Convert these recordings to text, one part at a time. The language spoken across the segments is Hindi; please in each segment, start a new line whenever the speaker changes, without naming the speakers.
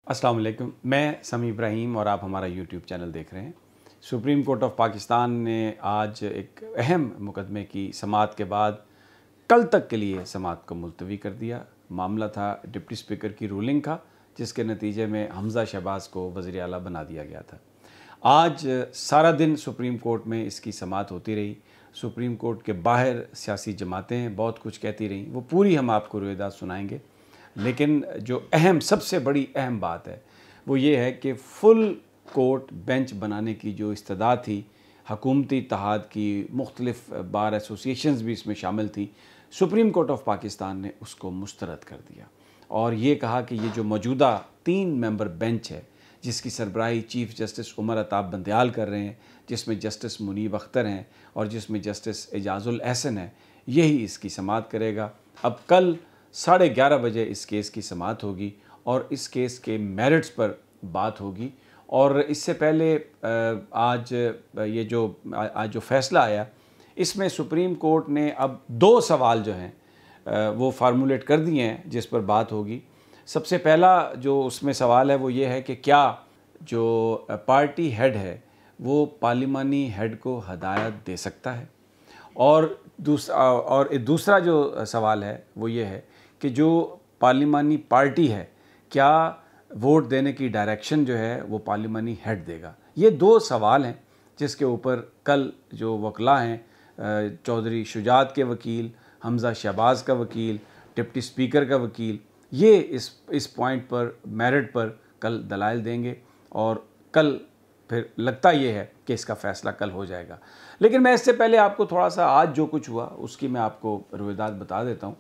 अस्सलाम वालेकुम। मैं समी इब्राहिम और आप हमारा यूट्यूब चैनल देख रहे हैं। सुप्रीम कोर्ट ऑफ पाकिस्तान ने आज एक अहम मुकदमे की समाअत के बाद कल तक के लिए समाअत को मुलतवी कर दिया। मामला था डिप्टी स्पीकर की रूलिंग का, जिसके नतीजे में हमज़ा शहबाज़ को वज़ीर आला बना दिया गया था। आज सारा दिन सुप्रीम कोर्ट में इसकी समाअत होती रही। सुप्रीम कोर्ट के बाहर सियासी जमातें बहुत कुछ कहती रहीं, वो पूरी हम आपको रुएदाद सुनाएंगे। लेकिन जो सबसे बड़ी अहम बात है वो ये है कि फुल कोर्ट बेंच बनाने की जो इस्तदा थी, हकूमती इत्तेहाद की मुख्तलिफ बार एसोसिएशंस भी इसमें शामिल थी, सुप्रीम कोर्ट ऑफ पाकिस्तान ने उसको मुस्तरद कर दिया और ये कहा कि ये जो मौजूदा 3 मेंबर बेंच है, जिसकी सरबराही चीफ़ जस्टिस उमर अताब बंदयाल कर रहे हैं, जिसमें जस्टिस मुनीब अख्तर हैं और जिसमें जस्टिस एजाजुल एहसन है, यही इसकी समाअत करेगा। अब कल 11:30 बजे इस केस की समाअत होगी और इस केस के मेरिट्स पर बात होगी। और इससे पहले आज जो फ़ैसला आया, इसमें सुप्रीम कोर्ट ने अब 2 सवाल जो हैं वो फार्मूलेट कर दिए हैं जिस पर बात होगी। सबसे पहला जो उसमें सवाल है वो ये है कि क्या जो पार्टी हेड है वो पार्लिमानी हेड को हदायत दे सकता है, और दूसरा जो सवाल है वो ये है कि जो पार्लिमानी पार्टी है, क्या वोट देने की डायरेक्शन जो है वो पार्लिमानी हेड देगा। ये 2 सवाल हैं जिसके ऊपर कल जो वकला हैं, चौधरी शुजात के वकील, हमज़ा शहबाज़ का वकील, डिप्टी स्पीकर का वकील, ये इस पॉइंट पर, मेरिट पर कल दलाइल देंगे और कल फिर लगता ये है कि इसका फ़ैसला कल हो जाएगा। लेकिन मैं इससे पहले आपको थोड़ा सा आज जो कुछ हुआ उसकी मैं आपको रुएदाद बता देता हूँ।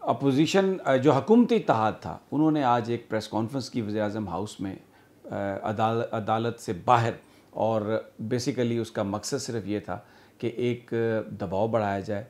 अपोजिशन जो हकूमती इत्तेहाद था, उन्होंने आज एक प्रेस कॉन्फ्रेंस की वज़ीर-ए-आज़म हाउस में अदालत से बाहर, और बेसिकली उसका मकसद सिर्फ ये था कि एक दबाव बढ़ाया जाए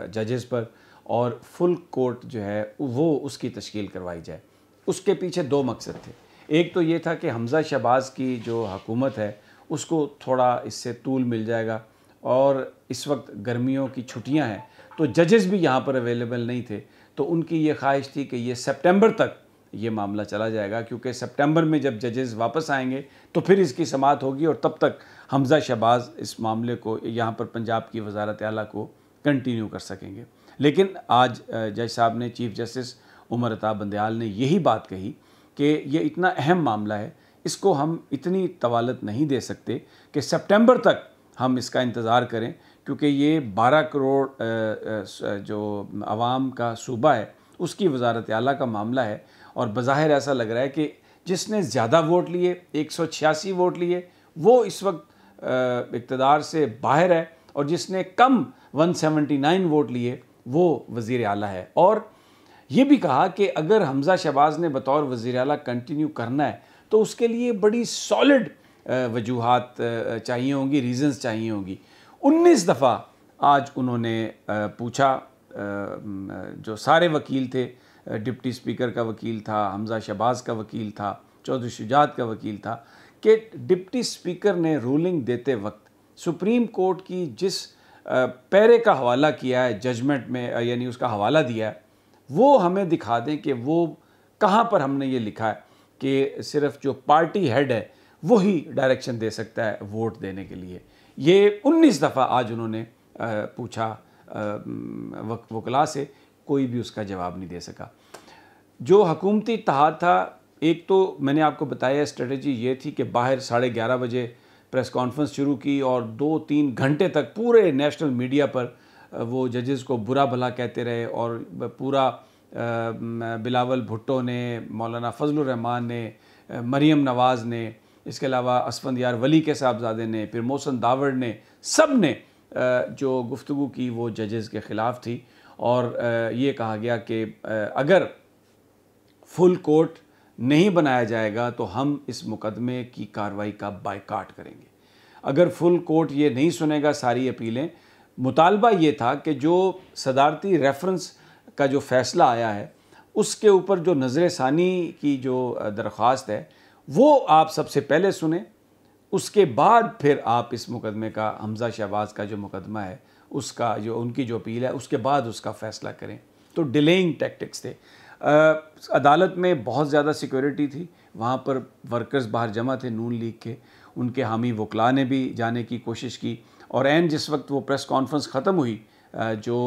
जजेस पर और फुल कोर्ट जो है वो उसकी तश्कील करवाई जाए। उसके पीछे 2 मकसद थे। एक तो ये था कि हमज़ा शहबाज़ की जो हुकूमत है उसको थोड़ा इससे तूल मिल जाएगा, और इस वक्त गर्मियों की छुट्टियां हैं तो जजेस भी यहाँ पर अवेलेबल नहीं थे, तो उनकी ये ख्वाहिश थी कि ये सितंबर तक ये मामला चला जाएगा, क्योंकि सितंबर में जब जजेस वापस आएंगे तो फिर इसकी समाअत होगी और तब तक हमज़ा शहबाज़ इस मामले को यहाँ पर पंजाब की वज़ारत आला को कंटिन्यू कर सकेंगे। लेकिन आज जज साहब ने, चीफ़ जस्टिस उमर अताब बंदयाल ने यही बात कही कि ये इतना अहम मामला है, इसको हम इतनी तवालत नहीं दे सकते कि सितंबर तक हम इसका इंतज़ार करें, क्योंकि ये 12 करोड़ जो आवाम का सूबा है उसकी वज़ारत आला का मामला है, और बज़ाहिर ऐसा लग रहा है कि जिसने ज़्यादा वोट लिए, 186 वोट लिए, वो इस वक्त इक़्तिदार से बाहर है, और जिसने कम 179 वोट लिए वो वज़ीर आला है। और ये भी कहा कि अगर हमज़ा शहबाज़ ने बतौर वज़ीर आला कंटिन्यू करना है तो उसके लिए बड़ी सॉलिड वजूहात चाहिए होंगी, रीज़न्स चाहिए होंगी। 19 दफ़ा आज उन्होंने पूछा, जो सारे वकील थे, डिप्टी स्पीकर का वकील था, हमज़ा शहबाज़ का वकील था, चौधरी शुजात का वकील था, कि डिप्टी स्पीकर ने रूलिंग देते वक्त सुप्रीम कोर्ट की जिस पैरे का हवाला किया है जजमेंट में, यानी उसका हवाला दिया है, वो हमें दिखा दें कि वो कहाँ पर हमने ये लिखा है कि सिर्फ जो पार्टी हेड है वही डायरेक्शन दे सकता है वोट देने के लिए। ये 19 दफ़ा आज उन्होंने पूछा वकला से, कोई भी उसका जवाब नहीं दे सका। जो हकूमती इत्तेहाद था, एक तो मैंने आपको बताया स्ट्रेटजी ये थी कि बाहर 11:30 बजे प्रेस कॉन्फ्रेंस शुरू की और 2-3 घंटे तक पूरे नेशनल मीडिया पर वो जजेस को बुरा भला कहते रहे, और पूरा बिलावल भुट्टो ने, मौलाना फजलुर रहमान ने, मरीम नवाज़ ने, इसके अलावा असफंदियार वली के साहबजादे ने, फिर मोहसन दावड़ ने, सब ने जो गुफ्तगू की वो जजेस के ख़िलाफ़ थी, और ये कहा गया कि अगर फुल कोर्ट नहीं बनाया जाएगा तो हम इस मुकदमे की कार्रवाई का बायकाट करेंगे। अगर फुल कोर्ट ये नहीं सुनेगा सारी अपीलें, मुतालबा ये था कि जो सदारती रेफरेंस का जो फ़ैसला आया है उसके ऊपर जो नज़र सानी की जो दरख्वास्त है वो आप सबसे पहले सुने, उसके बाद फिर आप इस मुकदमे का, हमज़ा शहबाज़ का जो मुकदमा है उसका, जो उनकी जो अपील है, उसके बाद उसका फ़ैसला करें। तो डिलेइंग टैक्टिक्स थे। अदालत में बहुत ज़्यादा सिक्योरिटी थी, वहाँ पर वर्कर्स बाहर जमा थे नून लीग के, उनके हामी वकला ने भी जाने की कोशिश की और ऐन जिस वक्त वो प्रेस कॉन्फ्रेंस ख़त्म हुई जो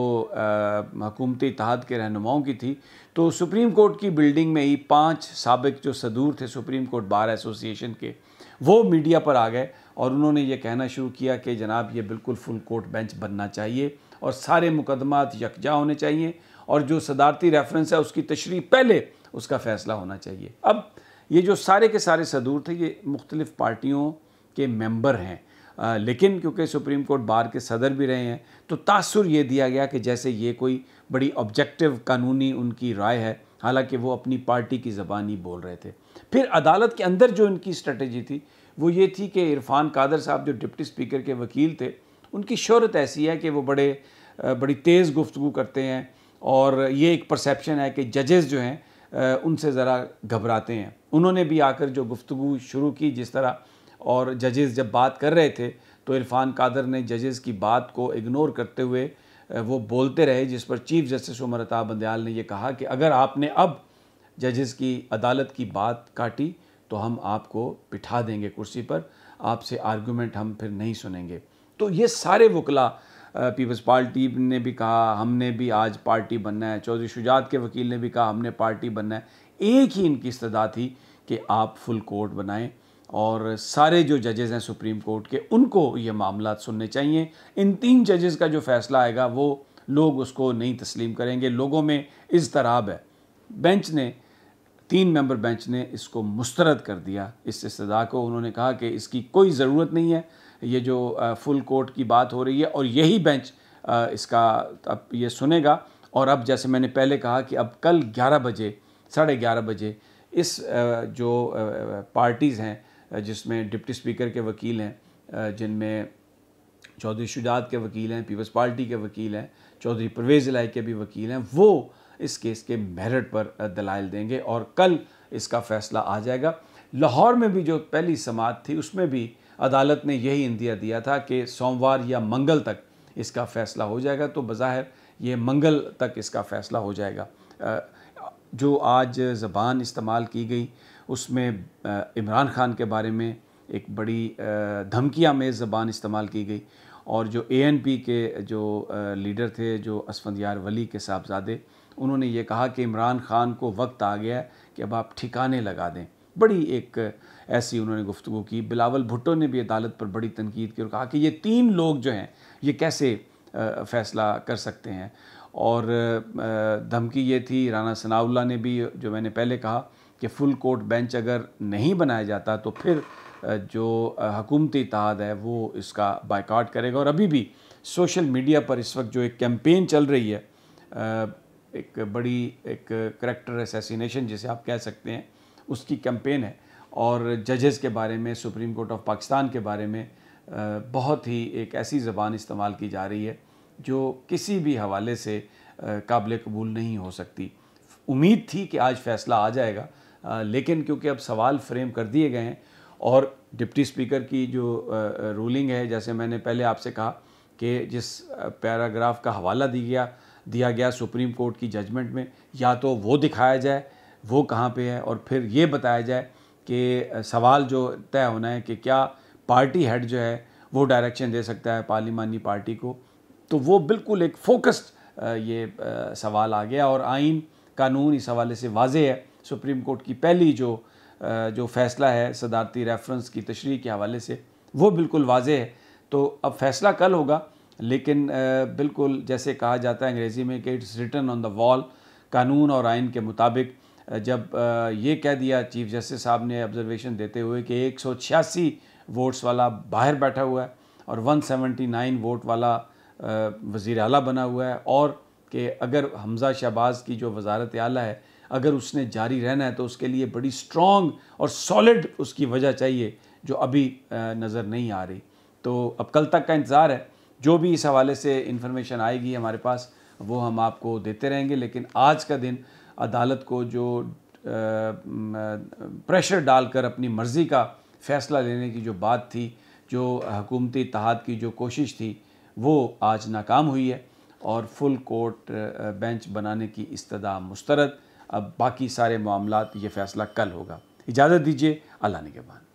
हुकूमती इत्तेहाद के रहनुमाओं की थी, तो सुप्रीम कोर्ट की बिल्डिंग में ही 5 साबिक जो सदूर थे सुप्रीम कोर्ट बार एसोसिएशन के, वो मीडिया पर आ गए और उन्होंने ये कहना शुरू किया कि जनाब ये बिल्कुल फुल कोर्ट बेंच बनना चाहिए और सारे मुकदमात यकजा होने चाहिए और जो सदारती रेफरेंस है उसकी तशरीह पहले उसका फ़ैसला होना चाहिए। अब ये जो सारे के सारे सदूर थे ये मुख्तलिफ़ पार्टियों के मेंबर हैं, लेकिन क्योंकि सुप्रीम कोर्ट बार के सदर भी रहे हैं तो तासुर ये दिया गया कि जैसे ये कोई बड़ी ऑब्जेक्टिव कानूनी उनकी राय है, हालांकि वो अपनी पार्टी की ज़बान ही बोल रहे थे। फिर अदालत के अंदर जो इनकी स्ट्रेटजी थी वो ये थी कि इरफान कादर साहब जो डिप्टी स्पीकर के वकील थे, उनकी शोहरत ऐसी है कि वो बड़ी तेज़ गुफ्तगू करते हैं और ये एक परसेप्शन है कि जजेस जो हैं उनसे ज़रा घबराते हैं। उन्होंने भी आकर जो गुफ्तगू शुरू की जिस तरह, और जजेस जब बात कर रहे थे तो इरफान कादर ने जजेस की बात को इग्नोर करते हुए वो बोलते रहे, जिस पर चीफ जस्टिस उमर अता बंदयाल ने ये कहा कि अगर आपने अब जजेस की अदालत की बात काटी तो हम आपको बिठा देंगे कुर्सी पर, आपसे आर्गूमेंट हम फिर नहीं सुनेंगे। तो ये सारे वकला, पीपल्स पार्टी ने भी कहा हमने भी आज पार्टी बनना है, चौधरी शुजात के वकील ने भी कहा हमने पार्टी बनना है, एक ही इनकी इस्तदा थी कि आप फुल कोर्ट बनाएं और सारे जो जजेस हैं सुप्रीम कोर्ट के उनको ये मामला सुनने चाहिए। इन 3 जजेस का जो फ़ैसला आएगा वो लोग उसको नहीं तस्लीम करेंगे, लोगों में इज़्तराब है। बेंच ने 3 मेंबर बेंच ने इसको मुस्तरद कर दिया, इस इस्तदा को। उन्होंने कहा कि इसकी कोई ज़रूरत नहीं है, ये जो फुल कोर्ट की बात हो रही है और यही बेंच इसका अब ये सुनेगा। और अब जैसे मैंने पहले कहा कि अब कल 11 बजे 11:30 बजे इस जो पार्टीज़ हैं जिसमें डिप्टी स्पीकर के वकील हैं, जिनमें चौधरी शुजात के वकील हैं, पीपल्स पार्टी के वकील हैं, चौधरी परवेज़ इलाही के भी वकील हैं, वो इस केस के मेरिट पर दलाइल देंगे और कल इसका फ़ैसला आ जाएगा। लाहौर में भी जो पहली समाअत थी उसमें भी अदालत ने यही इंदिया दिया था कि सोमवार या मंगल तक इसका फ़ैसला हो जाएगा, तो बज़ाहिर ये मंगल तक इसका फ़ैसला हो जाएगा। जो आज ज़बान इस्तेमाल की गई उसमें इमरान खान के बारे में एक बड़ी धमकियाँ में ज़बान इस्तेमाल की गई और जो ANP के जो लीडर थे जो असफंदियार वली के साहबजादे, उन्होंने ये कहा कि इमरान खान को वक्त आ गया कि अब आप ठिकाने लगा दें। बड़ी एक ऐसी उन्होंने गुफ्तगू की। बिलावल भुट्टो ने भी अदालत पर बड़ी तनकीद की और कहा कि ये 3 लोग जो हैं ये कैसे फ़ैसला कर सकते हैं। और धमकी ये थी, राना सनाउल्लाह ने भी, जो मैंने पहले कहा कि फुल कोर्ट बेंच अगर नहीं बनाया जाता तो फिर जो हुकूमती इत्तेहाद है वो इसका बायकॉट करेगा। और अभी भी सोशल मीडिया पर इस वक्त जो एक कैंपेन चल रही है, एक बड़ी एक करैक्टर असैसिनेशन जिसे आप कह सकते हैं, उसकी कैंपेन है और जजेस के बारे में, सुप्रीम कोर्ट ऑफ पाकिस्तान के बारे में बहुत ही एक ऐसी ज़बान इस्तेमाल की जा रही है जो किसी भी हवाले से काबिल कबूल नहीं हो सकती। उम्मीद थी कि आज फ़ैसला आ जाएगा, लेकिन क्योंकि अब सवाल फ्रेम कर दिए गए हैं और डिप्टी स्पीकर की जो रूलिंग है, जैसे मैंने पहले आपसे कहा कि जिस पैराग्राफ का हवाला दिया गया सुप्रीम कोर्ट की जजमेंट में, या तो वो दिखाया जाए वो कहाँ पे है और फिर ये बताया जाए कि सवाल जो तय होना है कि क्या पार्टी हेड जो है वो डायरेक्शन दे सकता है पार्लिमानी पार्टी को, तो वो बिल्कुल एक फोकस्ड ये सवाल आ गया। और आइन कानून इस हवाले से वाज़ेह है। सुप्रीम कोर्ट की पहली जो फ़ैसला है सदारती रेफरेंस की तशरीह के हवाले से, वो बिल्कुल वाज़ेह है। तो अब फ़ैसला कल होगा, लेकिन बिल्कुल जैसे कहा जाता है अंग्रेज़ी में कि it's written on the wall, कानून और आइन के मुताबिक। जब ये कह दिया चीफ जस्टिस साहब ने ऑब्जर्वेशन देते हुए कि 186 वोट्स वाला बाहर बैठा हुआ है और 179 वोट वाला वज़ीर आला बना हुआ है, और कि अगर हमज़ा शहबाज की जो वज़ारत आला है अगर उसने जारी रहना है तो उसके लिए बड़ी स्ट्रॉन्ग और सॉलिड उसकी वजह चाहिए जो अभी नज़र नहीं आ रही। तो अब कल तक का इंतज़ार है, जो भी इस हवाले से इंफॉर्मेशन आएगी हमारे पास वो हम आपको देते रहेंगे। लेकिन आज का दिन अदालत को जो प्रेशर डालकर अपनी मर्ज़ी का फ़ैसला लेने की जो बात थी, जो हुकूमती इत्तेहाद की जो कोशिश थी, वो आज नाकाम हुई है और फुल कोर्ट बेंच बनाने की इस्तदा मुस्तरद। अब बाकी सारे मामलात ये फ़ैसला कल होगा। इजाज़त दीजिए, अल्लाह निगहबान।